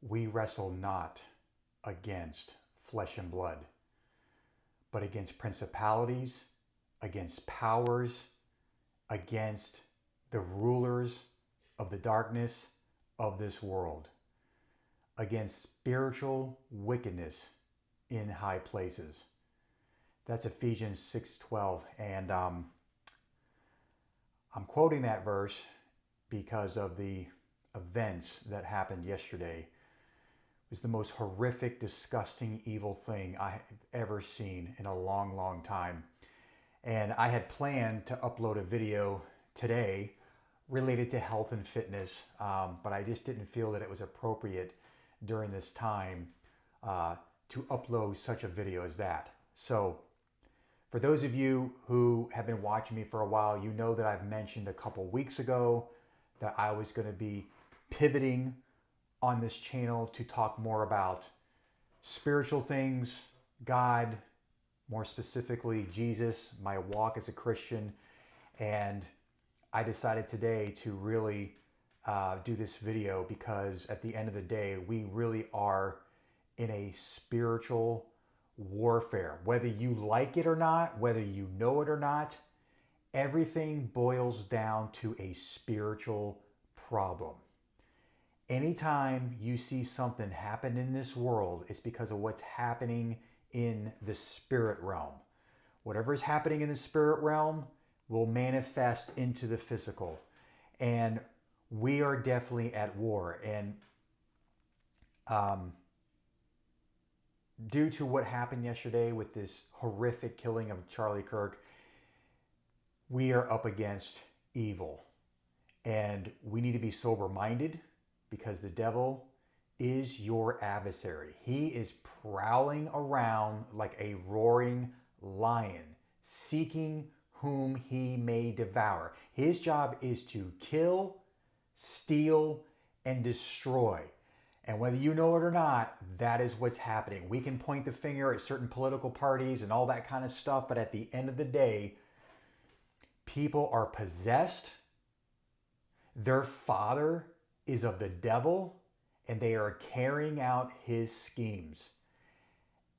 We wrestle not against flesh and blood, but against principalities, against powers, against the rulers of the darkness of this world, against spiritual wickedness in high places. That's Ephesians 6:12. And I'm quoting that verse because of the events that happened yesterday. It was the most horrific, disgusting, evil thing I have ever seen in a long, long time. And I had planned to upload a video today related to health and fitness, but I just didn't feel that it was appropriate during this time to upload such a video as that. So for those of you who have been watching me for a while, you know that I've mentioned a couple weeks ago that I was going to be pivoting on this channel to talk more about spiritual things, God, more specifically Jesus, my walk as a Christian. And I decided today to really do this video because at the end of the day, we really are in a spiritual warfare. Whether you like it or not, whether you know it or not, everything boils down to a spiritual problem. Anytime you see something happen in this world, it's because of what's happening in the spirit realm. Whatever is happening in the spirit realm will manifest into the physical. And we are definitely at war. And due to what happened yesterday with this horrific killing of Charlie Kirk, we are up against evil. And we need to be sober-minded because the devil is your adversary. He is prowling around like a roaring lion, seeking whom he may devour. His job is to kill, steal, and destroy. And whether you know it or not, that is what's happening. We can point the finger at certain political parties and all that kind of stuff, but at the end of the day, people are possessed. Their father is of the devil, and they are carrying out his schemes.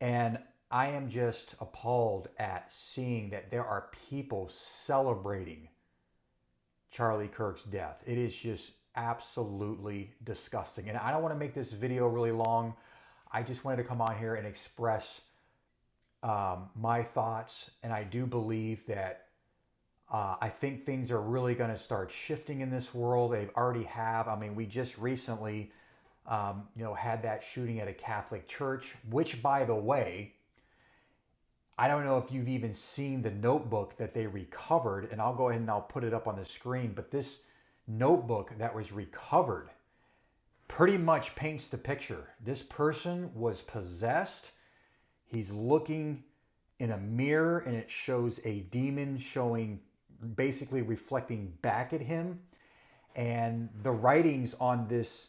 And I am just appalled at seeing that there are people celebrating Charlie Kirk's death. It is just absolutely disgusting. And I don't want to make this video really long. I just wanted to come on here and express my thoughts. And I do believe that I think things are really going to start shifting in this world. They already have. I mean, we just recently, had that shooting at a Catholic church, which, by the way, I don't know if you've even seen the notebook that they recovered, and I'll go ahead and I'll put it up on the screen. But this notebook that was recovered pretty much paints the picture. This person was possessed. He's looking in a mirror, and it shows a demon showing, basically reflecting back at him. And the writings on this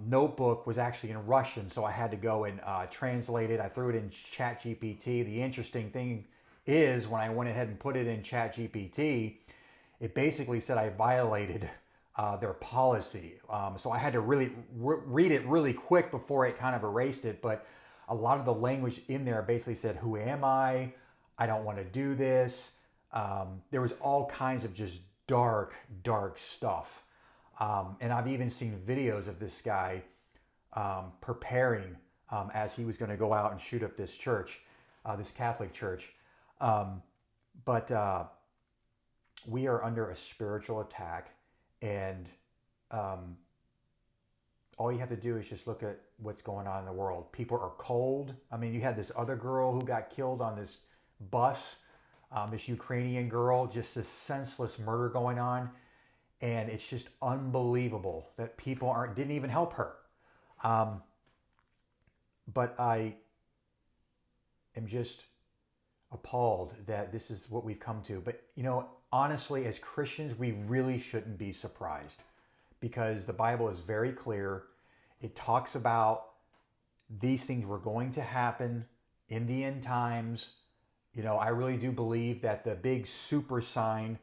notebook was actually in Russian, so I had to go and translate it. I threw it in ChatGPT. The interesting thing is when I went ahead and put it in ChatGPT, it basically said I violated their policy. So I had to really read it really quick before it kind of erased it. But a lot of the language in there basically said, "Who am I? I don't want to do this." There was all kinds of just dark, dark stuff. And I've even seen videos of this guy preparing as he was going to go out and shoot up this church, this Catholic church. But we are under a spiritual attack, and all you have to do is just look at what's going on in the world. People are cold. I mean, you had this other girl who got killed on this bus, this Ukrainian girl, just this senseless murder going on. And it's just unbelievable that people didn't even help her. But I am just appalled that this is what we've come to. But, honestly, as Christians, we really shouldn't be surprised because the Bible is very clear. It talks about these things were going to happen in the end times. I really do believe that the big super sign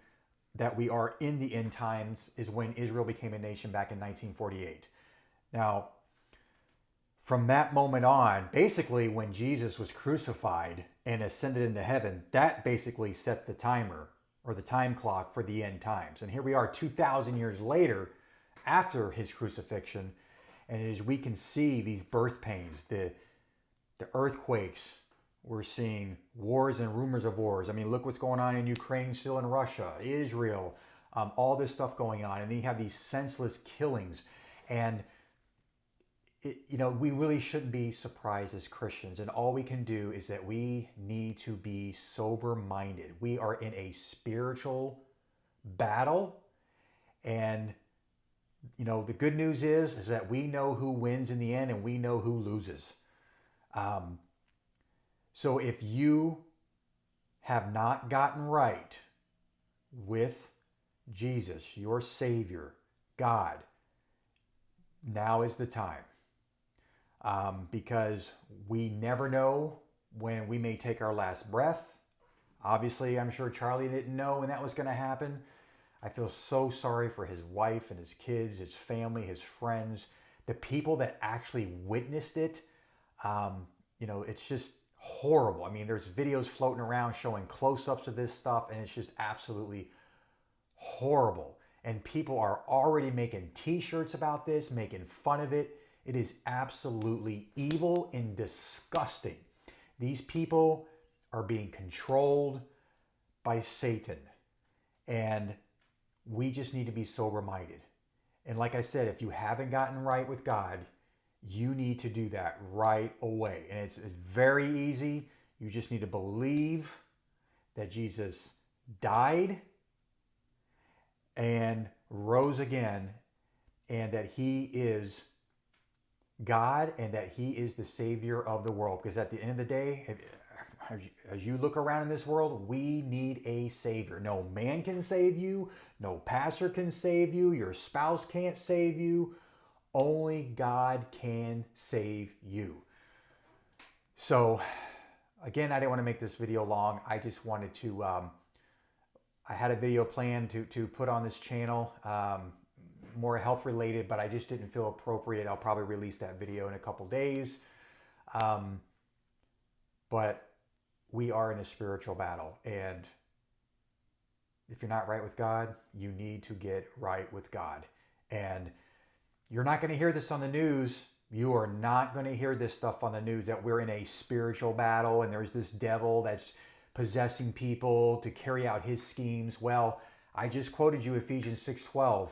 that we are in the end times is when Israel became a nation back in 1948. Now, from that moment on, basically when Jesus was crucified and ascended into heaven, that basically set the timer or the time clock for the end times. And here we are 2,000 years later after his crucifixion. And as we can see these birth pains, the earthquakes, we're seeing wars and rumors of wars. I mean, look what's going on in Ukraine, still in Russia, Israel, all this stuff going on. And then you have these senseless killings. And, we really shouldn't be surprised as Christians. And all we can do is that we need to be sober-minded. We are in a spiritual battle. And, the good news is that we know who wins in the end and we know who loses. So if you have not gotten right with Jesus, your Savior, God, now is the time. Because we never know when we may take our last breath. Obviously, I'm sure Charlie didn't know when that was going to happen. I feel so sorry for his wife and his kids, his family, his friends, the people that actually witnessed it. It's just horrible. I mean, there's videos floating around showing close-ups of this stuff, and it's just absolutely horrible. And people are already making t-shirts about this, making fun of it. It is absolutely evil and disgusting. These people are being controlled by Satan. And we just need to be sober-minded. And like I said, if you haven't gotten right with God, you need to do that right away. And it's very easy. You just need to believe that Jesus died and rose again, and that he is God and that he is the Savior of the world. Because at the end of the day, as you look around in this world, we need a Savior. No man can save you. No pastor can save you. Your spouse can't save you. Only God can save you. So, again, I didn't want to make this video long. I just wanted to, I had a video planned to put on this channel, more health related, but I just didn't feel appropriate. I'll probably release that video in a couple days. But we are in a spiritual battle, and if you're not right with God, you need to get right with God. And you're not going to hear this on the news. You are not going to hear this stuff on the news, that we're in a spiritual battle and there's this devil that's possessing people to carry out his schemes. Well, I just quoted you Ephesians 6:12,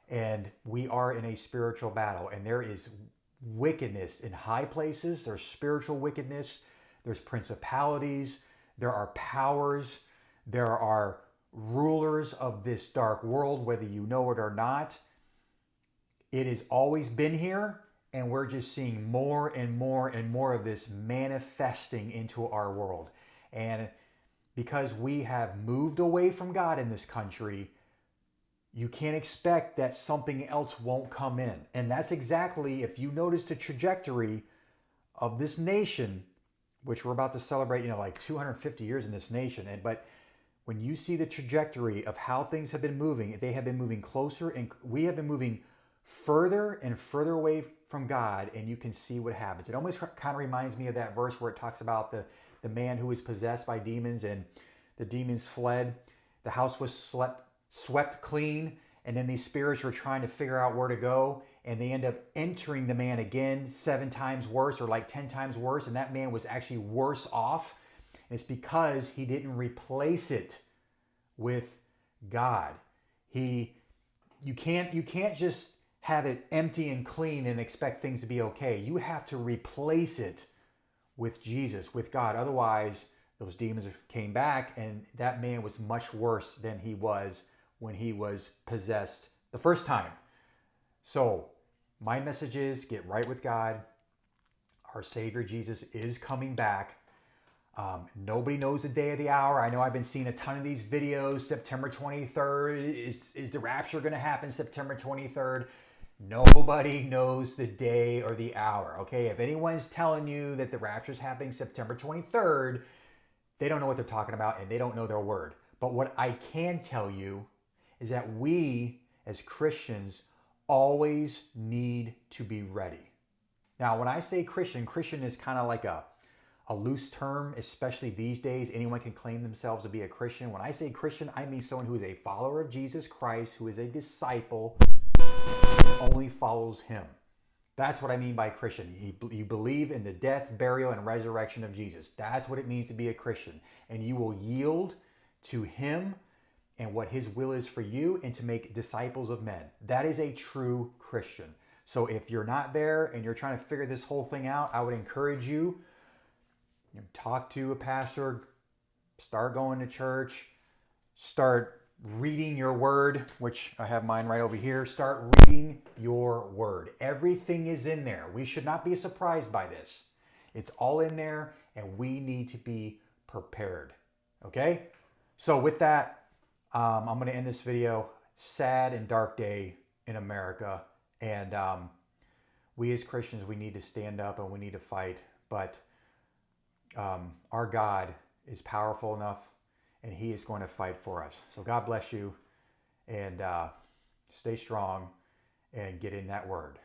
and we are in a spiritual battle, and there is wickedness in high places. There's spiritual wickedness. There's principalities. There are powers. There are rulers of this dark world, whether you know it or not. It has always been here, and we're just seeing more and more and more of this manifesting into our world. And because we have moved away from God in this country, you can't expect that something else won't come in. And that's exactly, if you notice the trajectory of this nation, which we're about to celebrate, like 250 years in this nation. But when you see the trajectory of how things have been moving, they have been moving closer, and we have been moving further and further away from God, and you can see what happens. It almost kind of reminds me of that verse where it talks about the man who was possessed by demons, and the demons fled. The house was swept clean, and then these spirits were trying to figure out where to go, and they end up entering the man again 7 times worse, or like 10 times worse, and that man was actually worse off. And it's because he didn't replace it with God. You can't just have it empty and clean and expect things to be okay. You have to replace it with Jesus, with God. Otherwise, those demons came back, and that man was much worse than he was when he was possessed the first time. So my message is, get right with God. Our Savior Jesus is coming back. Nobody knows the day or the hour. I know I've been seeing a ton of these videos. September 23rd, is the rapture going to happen September 23rd? Nobody knows the day or the hour, okay? If anyone's telling you that the rapture is happening September 23rd, they don't know what they're talking about, and they don't know their word. But what I can tell you is that we, as Christians, always need to be ready. Now, when I say Christian, Christian is kind of like a loose term, especially these days. Anyone can claim themselves to be a Christian. When I say Christian, I mean someone who is a follower of Jesus Christ, who is a disciple, and only follows him. That's what I mean by Christian. You believe in the death, burial, and resurrection of Jesus. That's what it means to be a Christian. And you will yield to him and what his will is for you, and to make disciples of men. That is a true Christian. So if you're not there and you're trying to figure this whole thing out, I would encourage you, talk to a pastor, start going to church, start reading your word, which I have mine right over here. Start reading your word. Everything is in there. We should not be surprised by this. It's all in there, and we need to be prepared. Okay? So with that, I'm going to end this video. Sad and dark day in America. And we as Christians, we need to stand up and we need to fight. But our God is powerful enough, and he is going to fight for us. So God bless you, and stay strong and get in that word.